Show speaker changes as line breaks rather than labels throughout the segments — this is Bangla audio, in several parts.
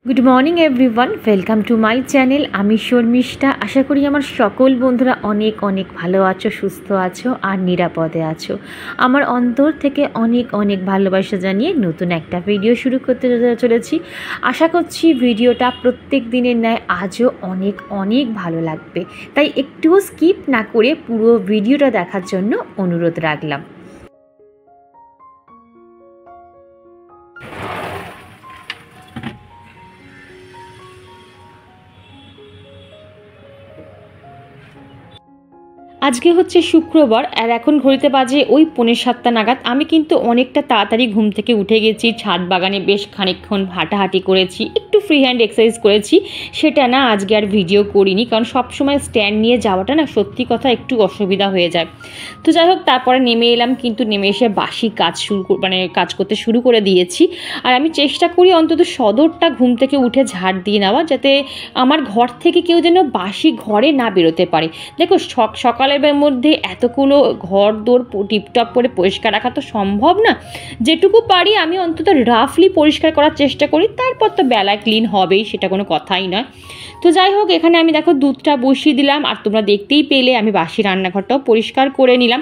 Good morning everyone, welcome to my channel. আমি শর্মিষ্ঠা। আশা করি আমার সকল বন্ধুরা অনেক অনেক ভালো আছো, সুস্থ আছো আর নিরাপদে আছো। আমার অন্তর থেকে অনেক অনেক ভালোবাসা জানিয়ে নতুন একটা ভিডিও শুরু করতে চলেছি। আশা করছি ভিডিওটা প্রত্যেক দিনের ন্যায় আজও অনেক অনেক ভালো লাগবে, তাই একটুও স্কিপ না করে পুরো ভিডিওটা দেখার জন্য অনুরোধ রাখলাম। আজকে হচ্ছে শুক্রবার আর এখন ঘড়িতে বাজে ওই 6:45 নাগাদ। আমি কিন্তু অনেকটা তাড়াতাড়ি ঘুম থেকে উঠে গেছি। ছাদ বাগানে বেশ খানিকক্ষণ হাঁটাহাঁটি করেছি, একটু ফ্রি হ্যান্ড এক্সারসাইজ করেছি। সেটা না আজকে আর ভিডিও করিনি, কারণ সবসময় স্ট্যান্ড নিয়ে যাওয়াটা না সত্যি কথা একটু অসুবিধা হয়ে যায়। তো যাই হোক, তারপরে নেমে এলাম, কিন্তু নেমে এসে বাসি কাজ কাজ করতে শুরু করে দিয়েছি। আর আমি চেষ্টা করি অন্তত সদরটা ঘুম থেকে উঠে ঝাড় দিয়ে নেওয়া, যাতে আমার ঘর থেকে কেউ যেন বাসি ঘরে না বেরোতে পারে। দেখো, সকালের মধ্যে এতগুলো ঘর দোর টিপটপ করে পরিষ্কার রাখা তো সম্ভব না। যেটুকু পারি আমি অন্তত রাফলি পরিষ্কার করার চেষ্টা করি, তারপর তো বেলায় ক্লিন হবেই, সেটা কোনো কথাই নয়। তো যাই হোক, এখানে আমি দেখো দুধটা বসিয়ে দিলাম, আর তোমরা দেখতেই পেলে আমি বাসি রান্নাঘরটাও পরিষ্কার করে নিলাম।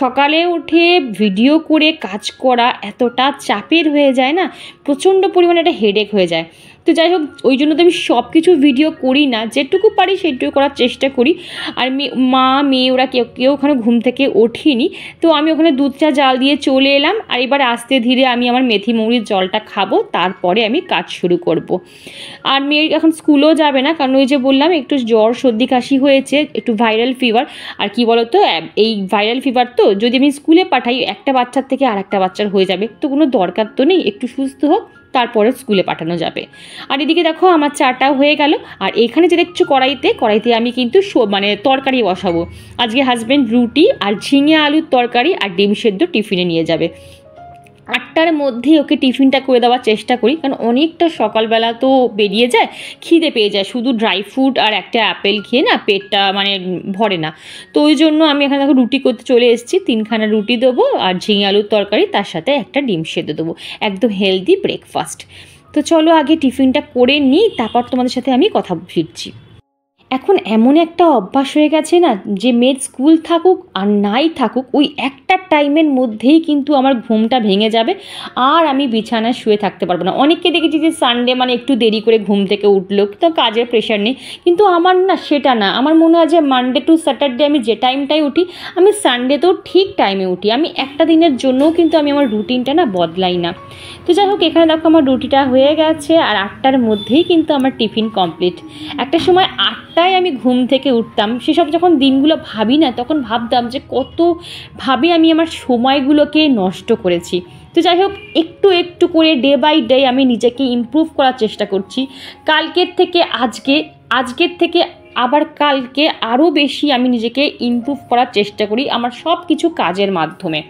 সকালে উঠে ভিডিও করে কাজ করা এতটা চাপের হয়ে যায় না, প্রচণ্ড পরিমাণে একটা হেডেক হয়ে যায়। তো যাই হোক, ওই জন্য তো আমি সব কিছু ভিডিও করি না, যেটুকু পারি সেটুকু করার চেষ্টা করি। আর মেয়ে ওরা কেউ ওখানে ঘুম থেকে ওঠেনি, তো আমি ওখানে দুধটা জাল দিয়ে চলে এলাম। আর এবার আস্তে ধীরে আমি আমার মেথি মৌরির জলটা খাবো, তারপরে আমি কাজ শুরু করব। আর মেয়ে এখন স্কুলেও যাবে না, কারণ ওই যে বললাম একটু জ্বর সর্দি কাশি হয়েছে, একটু ভাইরাল ফিভার। আর কি বলতো, এই ভাইরাল ফিভার তো যদি আমি স্কুলে পাঠাই, একটা বাচ্চার থেকে আর একটা বাচ্চার হয়ে যাবে, তো কোনো দরকার তো নেই, একটু সুস্থ হোক তারপরে স্কুলে পাঠানো যাবে। আর এদিকে দেখো আমার চাটাও হয়ে গেল। আর এখানে যে দেখছো কড়াইতে আমি কিন্তু তরকারি বসাবো। আজকে হাজব্যান্ড রুটি আর ঝিঙে আলুর তরকারি আর ডিম সেদ্ধ টিফিনে নিয়ে যাবে। 8টার মধ্যে ওকে টিফিনটা করে দেওয়ার চেষ্টা করি, কারণ অনেকটা সকালবেলা তো বেরিয়ে যায়, খিদে পেয়ে যায়। শুধু ড্রাই ফ্রুট আর একটা অ্যাপেল খেয়ে না পেটটা ভরে না। তো ওই জন্য আমি এখানে দেখো রুটি করতে চলে এসেছি। 3খানা রুটি দেবো আর ঝিঙে আলুর তরকারি, তার সাথে একটা ডিম সেদ্ধ দেবো, একদম হেলদি ব্রেকফাস্ট। তো চলো আগে টিফিনটা করে নিই, তারপর তোমাদের সাথে আমি কথা ফিরছি। এখন এমন একটা অভ্যাস হয়ে গেছে না, যে মেয়ের স্কুল থাকুক আর নাই থাকুক, ওই একটা টাইমের মধ্যেই কিন্তু আমার ঘুমটা ভেঙে যাবে, আর আমি বিছানায় শুয়ে থাকতে পারবো না। অনেককে দেখেছি যে সানডে একটু দেরি করে ঘুম থেকে উঠলো, তো কাজের প্রেশার নেই, কিন্তু আমার না সেটা না। আমার মনে হয় যে মানডে টু স্যাটারডে আমি যে টাইমটাই উঠি, আমি সানডেতেও ঠিক টাইমে উঠি। আমি একটা দিনের জন্যও কিন্তু আমি আমার রুটিনটা না বদলাই না। তো যাই হোক, এখানে দেখো আমার রুটিটা হয়ে গেছে, আর 8টার মধ্যেই কিন্তু আমার টিফিন কমপ্লিট। একটা সময় 8টায় আমি ঘুম থেকে উঠতাম, সেসব যখন দিনগুলো ভাবি না, তখন ভাবতাম যে কতভাবে আমি আমার সময়গুলোকে নষ্ট করেছি। তো যাই হোক, একটু একটু করে ডে বাই ডে আমি নিজেকে ইমপ্রুভ করার চেষ্টা করছি। কালকের থেকে আজকের থেকে আবার কালকে আরও বেশি আমি নিজেকে ইমপ্রুভ করার চেষ্টা করি আমার সব কিছু কাজের মাধ্যমে।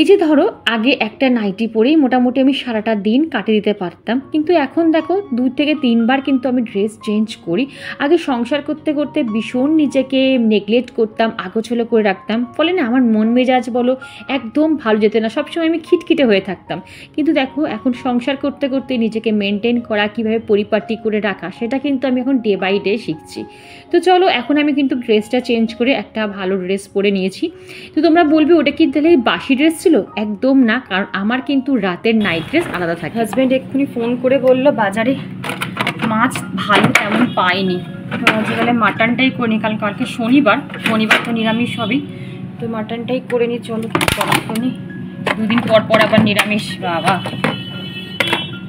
এই যে ধরো, আগে একটা নাইটি পরেই মোটামুটি আমি সারাটা দিন কাটিয়ে দিতে পারতাম, কিন্তু এখন দেখো 2 থেকে 3 বার কিন্তু আমি ড্রেস চেঞ্জ করি। আগে সংসার করতে করতে ভীষণ নিজেকে নেগলেক্ট করতাম, আগোছালো করে রাখতাম, ফলে না আমার মন মেজাজ বলো একদম ভালো যেত না, সবসময় আমি খিটখিটে হয়ে থাকতাম। কিন্তু দেখো, এখন সংসার করতে করতে নিজেকে মেনটেন করা, কীভাবে পরিপাটি করে রাখা, সেটা কিন্তু আমি এখন ডে বাই ডে শিখছি। তো চলো, এখন আমি কিন্তু ড্রেসটা চেঞ্জ করে একটা ভালো ড্রেস পরে নিয়েছি। তো তোমরা বলবে ওটা কি তাহলে বাসি ড্রেস ছিল? একদম না, কারণ আমার কিন্তু রাতের নাইট ড্রেস আলাদা থাকে। হাজব্যান্ড এক্ষুনি ফোন করে বললো বাজারে মাছ ভালো তেমন পাইনি, তো আজকাল মাটনটাই করে নিই, কালকে শনিবার তো নিরামিষ হবেই, তো মাটনটাই করে নিই। চলো, করার তো নেই, 2 দিন পর পর আবার নিরামিষ, বাবা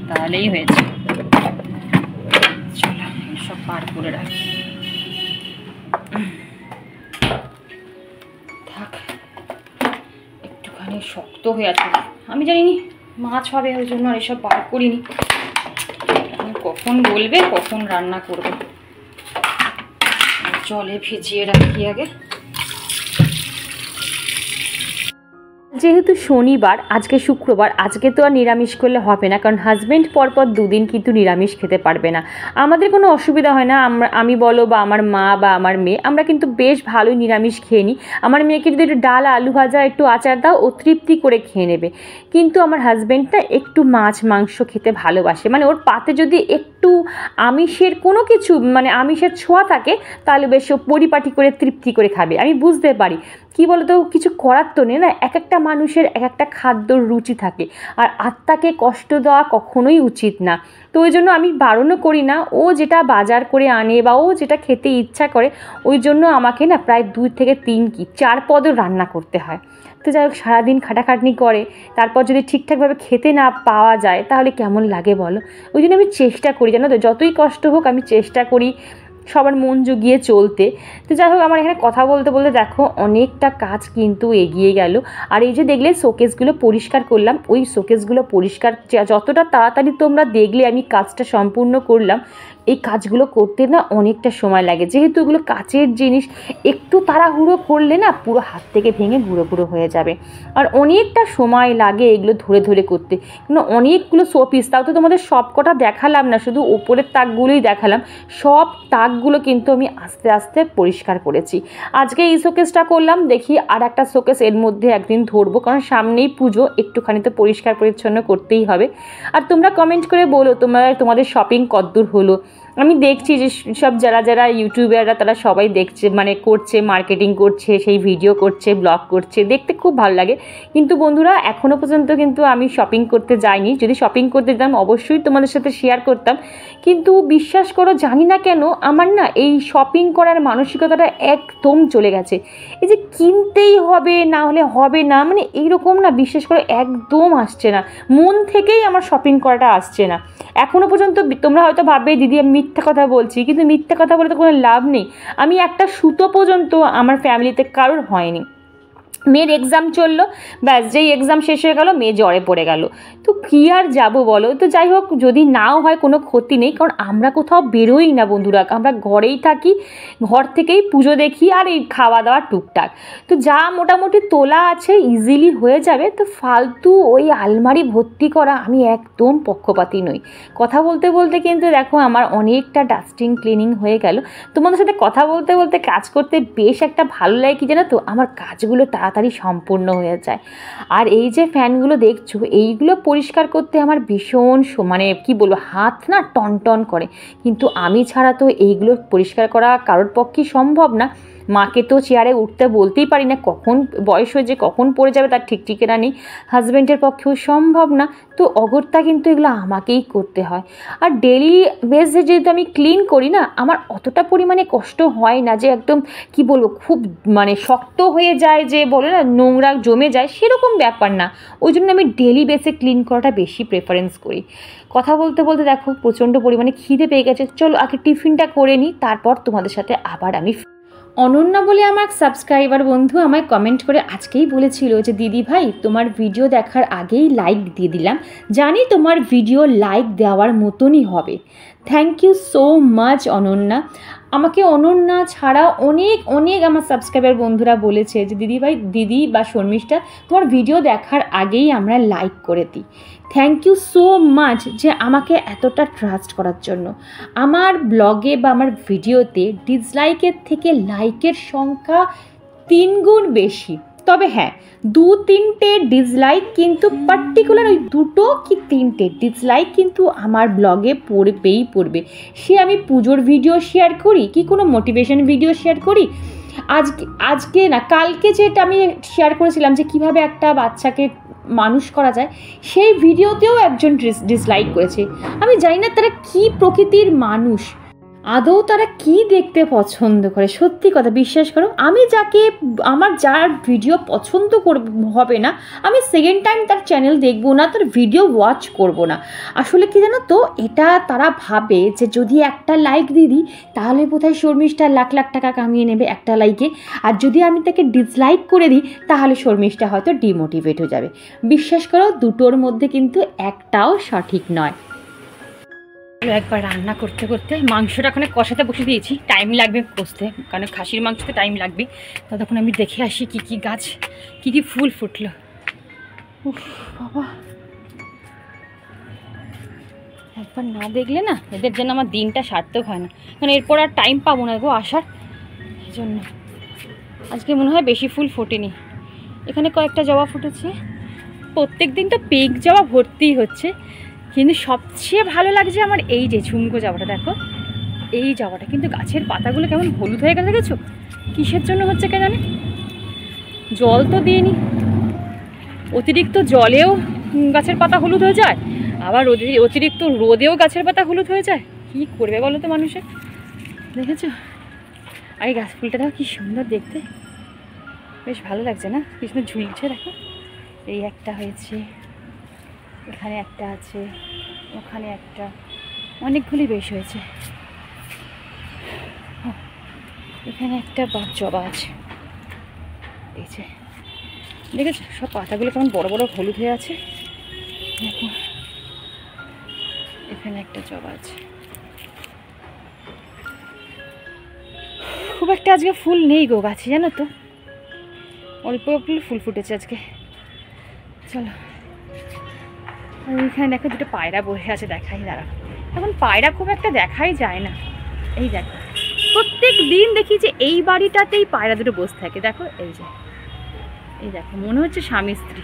তাহলেই হয়েছে। চলো সব পার করে রাখি, থাক, একটুখানি শক্ত হয়ে আছে। আমি জানিনি মাছ হবে, ওই জন্য আর এসব বার করিনি। কখন বলবে কখন রান্না করবে, জলে ভিজিয়ে রাখি আগে। যেহেতু শনিবার, আজকে শুক্রবার, আজকে তো আর নিরামিষ করলে হবে না, কারণ হাজব্যান্ড পরপর দুদিন কিন্তু নিরামিষ খেতে পারবে না। আমাদের কোনো অসুবিধা হয় না, আমি বলো বা আমার মা বা আমার মেয়ে, আমরা কিন্তু বেশ ভালোই নিরামিষ খেয়ে নিই। আমার মেয়েকে যদি একটু ডাল আলু ভাজা একটু আচার দাও, ও তৃপ্তি করে খেয়ে নেবে। কিন্তু আমার হাজব্যান্ডটা একটু মাছ মাংস খেতে ভালোবাসে, মানে ওর পাতে যদি একটু আমিষের কোনো কিছু মানে আমিষের ছোঁয়া থাকে তাহলে বেশ ও পরিপাটি করে তৃপ্তি করে খাবে। আমি বুঝতে পারি, কী বলতো, কিছু করার তো নেই না, এক একটা মানুষের এক একটা খাদ্যর রুচি থাকে, আর আত্মাকে কষ্ট দেওয়া কখনোই উচিত না। তো ওই জন্য আমি বারণও করি না, ও যেটা বাজার করে আনে বা ও যেটা খেতে ইচ্ছা করে, ওই জন্য আমাকে না প্রায় 2 থেকে 3 কি 4 পদও রান্না করতে হয়। তো যাই হোক, সারাদিন খাটাখাটনি করে তারপর যদি ঠিকঠাকভাবে খেতে না পাওয়া যায় তাহলে কেমন লাগে বলো। ওই জন্য আমি চেষ্টা করি, জানো তো, যতই কষ্ট হোক আমি চেষ্টা করি সবার মন জুগিয়ে চলতে। তো যাই হোক, আমার এখানে কথা বলতে বলতে দেখো অনেকটা কাজ কিন্তু এগিয়ে গেল। আর এই যে দেখলে শোকেসগুলো পরিষ্কার করলাম, ওই শোকেসগুলো পরিষ্কার যতটা তাড়াতাড়ি তোমরা দেখলে আমি কাজটা সম্পূর্ণ করলাম, এই কাজগুলো করতে না অনেকটা সময় লাগে, যেহেতু এগুলো কাচের জিনিস, একটু তাড়াহুড়ো করলে না পুরো হাত থেকে ভেঙে গুঁড়ো গুঁড়ো হয়ে যাবে। আর অনেকটা সময় লাগে এগুলো ধরে ধরে করতে, কিন্তু অনেকগুলো শোপিস, তাও তো তোমাদের সব কটা দেখালাম না, শুধু ওপরের তাকগুলোই দেখালাম। সব তাকগুলো কিন্তু আমি আস্তে আস্তে পরিষ্কার করেছি। আজকে এই শোকেসটা করলাম, দেখি আর একটা শোকেস এর মধ্যে একদিন ধরবো, কারণ সামনেই পুজো, একটুখানি তো পরিষ্কার পরিচ্ছন্ন করতেই হবে। আর তোমরা কমেন্ট করে বলো তোমাদের শপিং কতদূর হলো। আমি দেখছি যে সব যারা ইউটিউবাররা তারা সবাই দেখছে, মানে করছে, মার্কেটিং করছে, সেই ভিডিও করছে, ব্লগ করছে, দেখতে খুব ভালো লাগে। কিন্তু বন্ধুরা, এখনও পর্যন্ত কিন্তু আমি শপিং করতে যাইনি। যদি শপিং করতে যেতাম অবশ্যই তোমাদের সাথে শেয়ার করতাম, কিন্তু বিশ্বাস করো জানি না কেন আমার না এই শপিং করার মানসিকতাটা একদম চলে গেছে। এই যে কিনতেই হবে, না হলে হবে না, মানে এইরকম না, বিশ্বাস করো একদম আসছে না, মন থেকেই আমার শপিং করাটা আসছে না এখনও পর্যন্ত। তোমরা হয়তো ভাববে দিদি আমি মিথ্যা কথা বলছি, কিন্তু মিথ্যা কথা বলে তো কোনো লাভ নেই। আমি একটা সুতো পর্যন্ত আমার ফ্যামিলিতে কারোর হয়নি। মেয়ের এক্সাম চললো, ব্যাস, যেই এক্সাম শেষ হয়ে গেল মেয়ে জ্বরে পড়ে গেল, তো কী আর যাবো বলো। তো যাই হোক, যদি নাও হয় কোনো ক্ষতি নেই, কারণ আমরা কোথাও বেরোই না বন্ধুরা, আমরা ঘরেই থাকি, ঘর থেকেই পুজো দেখি আর এই খাওয়া দাওয়া টুকটাক। তো যা মোটামুটি তোলা আছে ইজিলি হয়ে যাবে। তো ফালতু ওই আলমারি ভর্তি করা আমি একদম পক্ষপাতী নই। কথা বলতে বলতে কিন্তু দেখো আমার অনেকটা ডাস্টিং ক্লিনিং হয়ে গেল। তোমাদের সাথে কথা বলতে বলতে কাজ করতে বেশ একটা ভালো লাগে, কি জানো তো, আমার কাজগুলো তাড়াতাড়ি সম্পূর্ণ হয়ে যায়। আর এই যে ফ্যানগুলো দেখছো, এইগুলো পরিষ্কার করতে আমার ভীষণ মানে কি বলবো, হাত না টনটন করে, কিন্তু আমি ছাড়া তো এইগুলো পরিষ্কার করা কারোর পক্ষে সম্ভব না। মাকে তো চেয়ারে উঠতে বলতেই পারি না, কখন বয়স হয়ে যে কখন পড়ে যাবে তার ঠিক ঠিকানা নেই, হাজব্যান্ডের পক্ষেও সম্ভব না। তো অগত্যা কিন্তু এগুলো আমাকেই করতে হয়। আর ডেলি বেসে যেহেতু আমি ক্লিন করি না, আমার অতটা পরিমাণে কষ্ট হয় না যে একদম কি বলবো খুব মানে শক্ত হয়ে যায়, যে বলে না নোংরা জমে যায়, সেরকম ব্যাপার না। ওই জন্য আমি ডেলি বেসে ক্লিন করাটা বেশি প্রেফারেন্স করি। কথা বলতে বলতে দেখো প্রচণ্ড পরিমাণে খিদে পেয়ে গেছে, চলো আগে টিফিনটা করে নিই, তারপর তোমাদের সাথে আবার আমি। অনন্যা বলে আমার সাবস্ক্রাইবার বন্ধু আমায় কমেন্ট করে আজকেই বলেছিল যে দিদি ভাই তোমার ভিডিও দেখার আগেই লাইক দিয়ে দিলাম, জানি তোমার ভিডিও লাইক দেওয়ার মতনই হবে। Thank you so much Ananya. আমাকে অনন্যা ছাড়া অনেক অনেক আমার সাবস্ক্রাইবার বন্ধুরা বলেছে যে দিদি ভাই, দিদি বা শর্মিষ্ঠা তোমার ভিডিও দেখার আগেই আমরা লাইক করে দিই। থ্যাংক ইউ সো মাচ যে আমাকে এতটা ট্রাস্ট করার জন্য। আমার ব্লগে বা আমার ভিডিওতে ডিসলাইকের থেকে লাইকের সংখ্যা 3 গুণ বেশি। তবে হ্যাঁ, 2-3টে ডিসলাইক কিন্তু পার্টিকুলার ওই 2টো কি 3টে ডিসলাইক কিন্তু আমার ব্লগে পড়বে। সে আমি পুজোর ভিডিও শেয়ার করি কি কোনো মোটিভেশন ভিডিও শেয়ার করি, আজকে না কালকে যেটা আমি শেয়ার করেছিলাম যে কিভাবে একটা বাচ্চাকে মানুষ করা যায়, সেই ভিডিওতেও একজন ডিসলাইক করেছে। আমি জানি না তারা কি প্রকৃতির মানুষ, আদৌ তারা কি দেখতে পছন্দ করে। সত্যি কথা বিশ্বাস করো, আমি যার ভিডিও পছন্দ হবে না, আমি সেকেন্ড টাইম তার চ্যানেল দেখবো না, তার ভিডিও ওয়াচ করব না। আসলে কি জানো তো, এটা তারা ভাবে যে যদি একটা লাইক দিয়ে দিই তাহলে বোধহয় শর্মিষ্ঠা লাখ লাখ টাকা কামিয়ে নেবে একটা লাইকে, আর যদি আমি তাকে ডিসলাইক করে দিই তাহলে শর্মিষ্ঠা হয়তো ডিমোটিভেট হয়ে যাবে। বিশ্বাস করো, দুটোর মধ্যে কিন্তু একটাও সঠিক নয়। একবার রান্না করতে করতে মাংসটা ওখানে কষাতে বসে দিয়েছি, টাইম লাগবে কষতে, কারণ খাসির মাংসতে টাইম লাগবে। ততক্ষণ আমি দেখে আসি কি কি গাছ কি কি ফুল ফুটলো। উফ বাবা, একবার না দেখলে না এদের জন্য আমার দিনটা সার্থক হয় না, কারণ এরপর আর টাইম পাবো না গো আসার। এই জন্য আজকে মনে হয় বেশি ফুল ফোটেনি। এখানে কয়েকটা জবা ফুটেছে। প্রত্যেক দিন তো পিঙ্ক জবা ভর্তিই হচ্ছে, কিন্তু সবচেয়ে ভালো লাগছে আমার এই যে ঝুমকো জবাটা। দেখো এই জবাটা, কিন্তু গাছের পাতাগুলো কেমন হলুদ হয়ে গেছে দেখেছো? কিসের জন্য হচ্ছে কে জানে। জল তো দিইনি, অতিরিক্ত জলেও গাছের পাতা হলুদ হয়ে যায়, আবার অতিরিক্ত রোদেও গাছের পাতা হলুদ হয়ে যায়। কী করবে বলো তো মানুষে, দেখেছো? আর এই গাছ ফুলটা দেখো কি সুন্দর দেখতে, বেশ ভালো লাগছে না? কি সুন্দর ঝুলছে দেখো। এই একটা হয়েছে, এখানে একটা আছে, ওখানে একটা, অনেকগুলি বেশ হয়েছে। এখানে একটা জবা আছে, এই যে দেখেছো সব পাতাগুলো কেমন বড় বড় হলুদ হয়ে আছে দেখো। এখানে একটা জবা আছে। খুব একটা আজকে ফুল নেই গো গাছে, জানো তো, অল্প অল্প ফুল ফুটেছে আজকে। চলো, আর ওইখানে দেখো দুটো পায়রা বসে আছে, দেখাই দাঁড়া। এখন পায়রা খুব একটা দেখাই যায় না। এই দেখো প্রত্যেক দিন দেখি যে এই বাড়িটাতেই পায়রা দুটো বসে থাকে। দেখো এই যে, এই দেখো মনে হচ্ছে স্বামী স্ত্রী,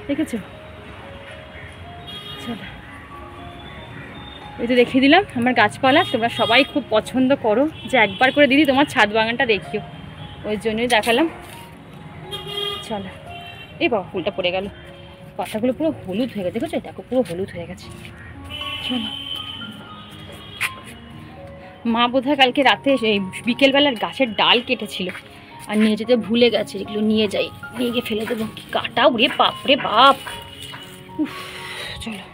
দেখেছো? চলো, এই তো দেখিয়ে দিলাম আমার গাছপালা। তোমরা সবাই খুব পছন্দ করো যে একবার করে দিদি তোমার ছাদ বাগানটা দেখিও, ওই জন্যই দেখালাম। চলো, এই বাবা ফুলটা পড়ে গেল, পাতাগুলো পুরো হলুদ হয়ে গেছে, দেখেছো? দেখো পুরো হলুদ হয়ে গেছে। চলো, মা বোধহয় কালকে রাতে এই বিকেলবেলার গাছের ডাল কেটেছিল আর নিয়ে যেতে ভুলে গেছে। এগুলো নিয়ে যাই, নিয়ে গিয়ে ফেলে দেবো। কি কাটা উড়ে বাপরে বাপ। চলো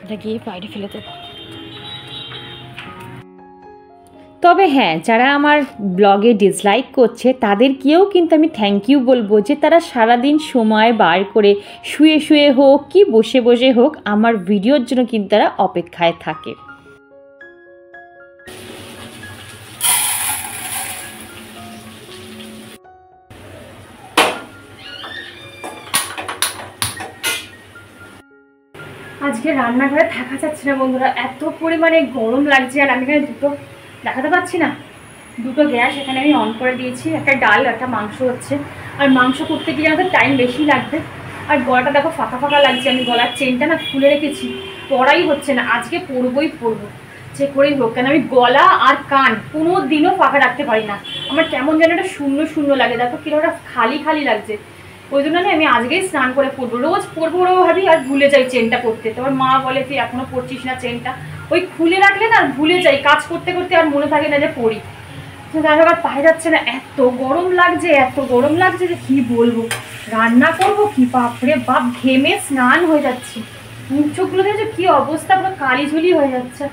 এটা গিয়ে বাইরে ফেলে দেবো। তবে হ্যাঁ, যারা আমার ব্লগে ডিসলাইক করছে তাদেরকেও কিন্তু আমি থ্যাংক ইউ বলবো, যে তারা সারাদিন সময় বার করে শুয়ে শুয়ে হোক কি বসে বসে হোক আমার ভিডিওর জন্য কিন্তু তারা অপেক্ষায় থাকে। আজকে রান্নাঘরে থাকা যাচ্ছে না বন্ধুরা, এত পরিমাণে গরম লাগছে। আর আমি এখানে দুটো দেখাতে পাচ্ছি না, দুটো গ্যাস এখানে আমি অন করে দিয়েছি। একটা ডাল একটা মাংস হচ্ছে, আর মাংস করতে গিয়ে আমাদের টাইম বেশি লাগবে। আর গলাটা দেখো ফাঁকা ফাঁকা লাগছে, আমি গলার চেনটা না খুলে রেখেছি, পরাই হচ্ছে না। আজকে পরবই পরবো যে করেই হোক, কেন আমি গলা আর কান কোনো দিনও ফাঁকা রাখতে পারি না। আমার কেমন যেন একটা শূন্য শূন্য লাগে, দেখো কিরকম একটা খালি খালি লাগছে। ওই জন্য না আমি আজকেই স্নান করে পরবো, রোজ পরবো ভাবি আর ভুলে যাই চেনটা পরতে। তোমার মা বলে তুই এখনো পরছিস না চেনটা, ওই খুলে রাখলে না ভুলে যাই, কাজ করতে করতে আর মনে থাকে না যে পরি। তো তার আবার পায়ে যাচ্ছে না, এত গরম লাগছে, এত গরম লাগছে যে কি বলবো। রান্না করবো কি, বাপরে বাপ, ঘেমে স্নান হয়ে যাচ্ছে, মুখ চোখগুলো দেখছো কি অবস্থা, পুরো কালি ঝুলি হয়ে যাচ্ছে।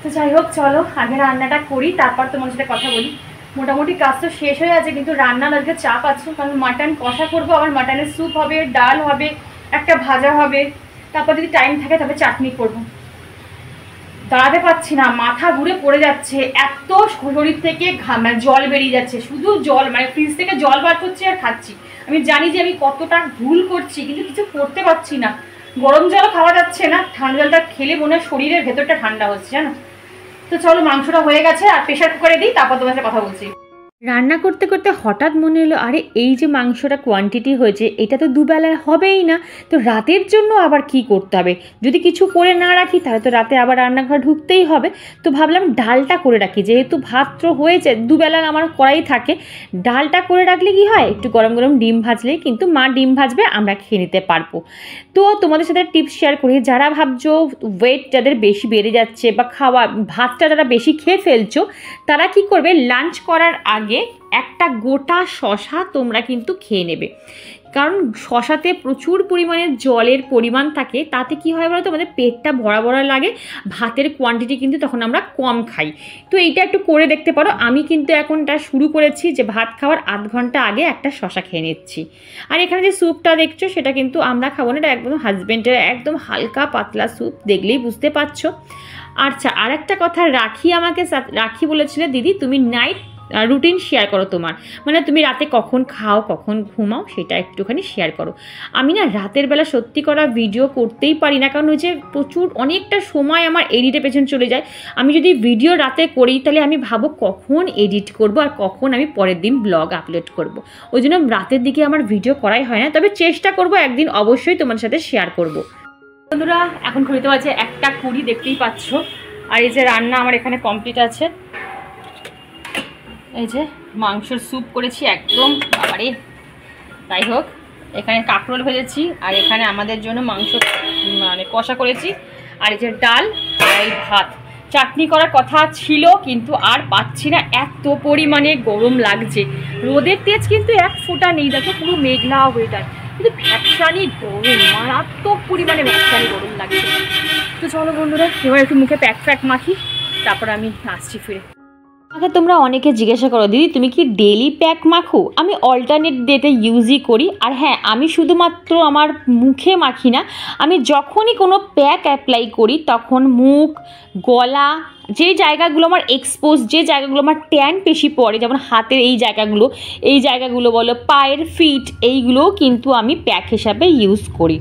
তো যাই হোক চলো আগে রান্নাটা করি, তারপর তোমার সাথে কথা বলি। মোটামুটি কাজ তো শেষ হয়ে আছে, কিন্তু রান্নার আজকে চাপ আছে, কারণ মাটন কষা করবো, আবার মাটনের স্যুপ হবে, ডাল হবে, একটা ভাজা হবে, তারপর যদি টাইম থাকে তবে চাটনি করবো। দাঁড়াতে পারছি না, মাথা ঘুরে পড়ে যাচ্ছে, এত শরীর থেকে মানে জল বেরিয়ে যাচ্ছে, শুধু জল, মানে ফ্রিজ থেকে জল বার করছি আর খাচ্ছি। আমি জানি যে আমি কতটা ভুল করছি, কিন্তু কিছু করতে পারছি না। গরম জল খাওয়া যাচ্ছে না, ঠান্ডা জলটা খেলে মনে হয় শরীরের ভেতরটা ঠান্ডা হচ্ছে, জানো। তো চলো মাংসটা হয়ে গেছে, আর প্রেশার কুকারে দিই, তারপর তোমার সাথে কথা বলছি। রান্না করতে করতে হঠাৎ মনে এলো, আরে এই যে মাংসটা কোয়ান্টিটি হয়েছে এটা তো দুবেলায় হবেই না, তো রাতের জন্য আবার কি করতে হবে। যদি কিছু করে না রাখি তাহলে তো রাতে আবার রান্নাঘর ঢুকতেই হবে। তো ভাবলাম ডালটা করে রাখি, যেহেতু ভাত তো হয়েছে, দুবেলা আমার করাই থাকে, ডালটা করে রাখলে কি হয়, একটু গরম গরম ডিম ভাজলেই কিন্তু মা ডিম ভাজবে, আমরা খেয়ে নিতে পারবো। তো তোমাদের সাথে টিপস শেয়ার করি, যারা ভাবছো ওয়েট যাদের বেশি বেড়ে যাচ্ছে বা খাওয়া ভাতটা যারা বেশি খেয়ে ফেলছো, তারা কি করবে, লাঞ্চ করার আগে একটা গোটা শশা তোমরা কিন্তু খেয়ে নেবে। কারণ শশাতে প্রচুর পরিমাণে জলের পরিমাণ থাকে, তাতে কি হয় বলো তো, আমাদের পেটটা ভরা ভরা লাগে, ভাতের কোয়ান্টিটি কিন্তু তখন আমরা কম খাই। তো এইটা একটু করে দেখতে পারো। আমি কিন্তু এখনটা শুরু করেছি যে ভাত খাওয়ার আধ ঘন্টা আগে একটা শশা খেয়ে নিচ্ছি। আর এখানে যে স্যুপটা দেখছো সেটা কিন্তু আমরা খাবো না, এটা একদম হাজব্যান্ডের একদম হালকা পাতলা স্যুপ, দেখলেই বুঝতে পারছো। আচ্ছা, আর একটা কথা, রাখি আমাকে রাখি বলেছিল, দিদি তুমি নাইট রুটিন শেয়ার করো তোমার, মানে তুমি রাতে কখন খাও কখন ঘুমাও সেটা একটুখানি শেয়ার করো। আমি না রাতের বেলা সত্যি করা ভিডিও করতেই পারি না, কারণ ওই যে প্রচুর অনেকটা সময় আমার এডিটের পেছনে চলে যায়। আমি যদি ভিডিও রাতে করি তাহলে আমি ভাবো কখন এডিট করব আর কখন আমি পরের দিন ব্লগ আপলোড করব, ওই জন্য রাতের দিকে আমার ভিডিও করাই হয় না। তবে চেষ্টা করব একদিন অবশ্যই তোমার সাথে শেয়ার করব। বন্ধুরা এখন ঘুরিতে পারছে 1:20, দেখতেই পাচ্ছ। আর এই যে রান্না আমার এখানে কমপ্লিট আছে। এই যে মাংসর স্যুপ করেছি একদম বাবারে। যাই হোক, এখানে কাঁকরোল ভেজেছি আর এখানে আমাদের জন্য মাংস মানে কষা করেছি। আর এই যে ডাল আর এই ভাত। চাটনি করার কথা ছিল কিন্তু আর পাচ্ছি না, এত পরিমাণে গরম লাগছে। রোদের তেজ কিন্তু এক ফোঁটা নেই, দেখো পুরো মেঘলা ওয়েদার, কিন্তু ভ্যাপসানি গরম, মারাত্মক পরিমাণে ভ্যাপসানি গরম লাগছে। তো চলো বন্ধুরা এবার একটু মুখে প্যাক মাখি, তারপর আমি আসছি ফিরে। আচ্ছা, তোমরা অনেকে জিজ্ঞাসা করো দিদি তুমি কি ডেলি প্যাক মাখো? আমি অল্টারনেট ডেতে ইউজই করি। আর হ্যাঁ, আমি শুধুমাত্র আমার মুখে মাখি না, আমি যখনই কোনো প্যাক অ্যাপ্লাই করি তখন মুখ, গলা, যে জায়গাগুলো আমার এক্সপোজ, যে জায়গাগুলো আমার ট্যান বেশি পড়ে, যেমন হাতের এই জায়গাগুলো বলো, পায়ের ফিট, এইগুলোও কিন্তু আমি প্যাক হিসাবে ইউজ করি।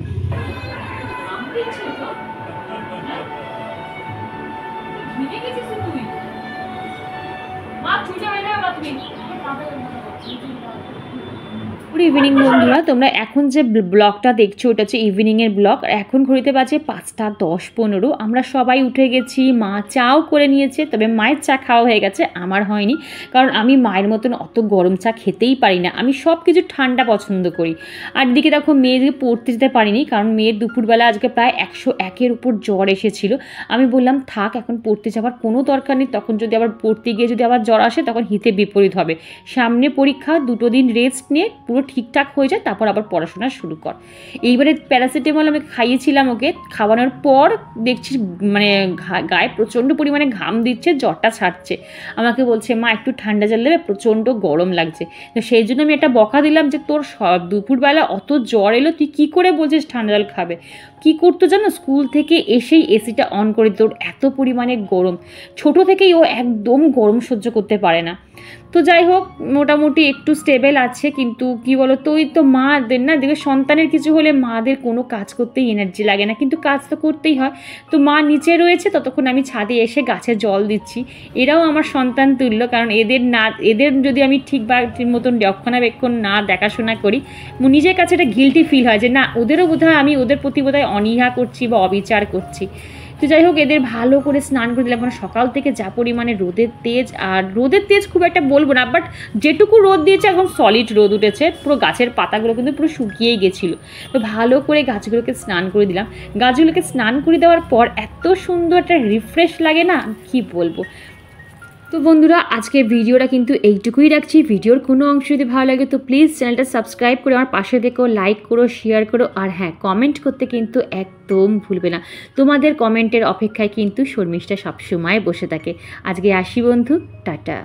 গুড ইভিনিং বন্ধুরা, তোমরা এখন যে ব্লগটা দেখছো ওটা হচ্ছে ইভিনিংয়ের ব্লগ। এখন ঘড়িতে বাজে 5:10-15। আমরা সবাই উঠে গেছি, মা চাও করে নিয়েছে, তবে মায়ের চা খাওয়া হয়ে গেছে, আমার হয়নি, কারণ আমি মায়ের মতন অত গরম চা খেতেই পারি না, আমি সব কিছু ঠান্ডা পছন্দ করি। আর দিকে দেখো মেয়েকে পড়তে যেতে পারিনি, কারণ মেয়ের দুপুরবেলা আজকে প্রায় 101-এর উপর জ্বর এসেছিলো। আমি বললাম থাক, এখন পড়তে যাওয়ার কোনো দরকার নেই, তখন যদি আবার পড়তে গিয়ে যদি আবার জ্বর আসে তখন হিতে বিপরীত হবে। সামনে পরীক্ষা, 2 দিন রেস্ট নিয়ে পুরো ঠিকঠাক হয়ে যায়, তারপর আবার পড়াশোনা শুরু কর। এইবারে প্যারাসিটামল আমি খাইয়েছিলাম ওকে, খাওয়ানোর পর দেখছি মানে গায়ে প্রচণ্ড পরিমাণে ঘাম দিচ্ছে, জ্বরটা ছাড়ছে। আমাকে বলছে মা একটু ঠান্ডা জল দেবে, প্রচণ্ড গরম লাগছে। তো সেই জন্য আমি একটা বকা দিলাম যে তোর দুপুরবেলা অত জ্বর এলো, তুই কী করে বলছিস ঠান্ডা জল খাবে? কী করতো জানো, স্কুল থেকে এসেই এসিটা অন করে দিত, ওর এত পরিমাণে গরম, ছোটো থেকেই ও একদম গরম সহ্য করতে পারে না। তো যাই হোক, মোটামুটি একটু স্টেবেল আছে, কিন্তু কি বলো তো, ওই তো মাদের না, দেখবে সন্তানের কিছু হলে মাদের কোনো কাজ করতেই এনার্জি লাগে না, কিন্তু কাজ তো করতেই হয়। তো মা নিচে রয়েছে, ততক্ষণ আমি ছাদে এসে গাছে জল দিচ্ছি। এরাও আমার সন্তান তুল্য, কারণ এদের যদি আমি ঠিক মতন রক্ষণাবেক্ষণ না দেখাশোনা করি, নিজের কাছে একটা গিল্টি ফিল হয় যে না, ওদেরও বোধহয় আমি ওদের প্রতি বোধহয় অনীহা করছি বা অবিচার করছি। তো যাই হোক, এদের ভালো করে স্নান করে দিলাম, কারণ সকাল থেকে যা পরিমাণে রোদের তেজ, আর রোদের তেজ খুব একটা বলবো না, বাট যেটুকু রোদ দিয়েছে এখন সলিড রোদ উঠেছে, পুরো গাছের পাতাগুলো কিন্তু পুরো শুকিয়েই গেছিলো। তো ভালো করে গাছগুলোকে স্নান করে দিলাম। গাছগুলোকে স্নান করে দেওয়ার পর এত সুন্দর একটা রিফ্রেশ লাগে না, কি বলবো। তো বন্ধুরা আজকের ভিডিওটা কিন্তু এইটুকুই রাখছি। ভিডিওর কোনো অংশ যদি ভালো লাগে তো প্লিজ চ্যানেলটা সাবস্ক্রাইব করে আমার পাশে দেখো, লাইক করো, শেয়ার করো, আর হ্যাঁ, কমেন্ট করতে কিন্তু একদম ভুলবে না। তোমাদের কমেন্টের অপেক্ষায় কিন্তু শর্মিষ্ঠা সবসময় বসে থাকে। আজকে আসি বন্ধু, টাটা।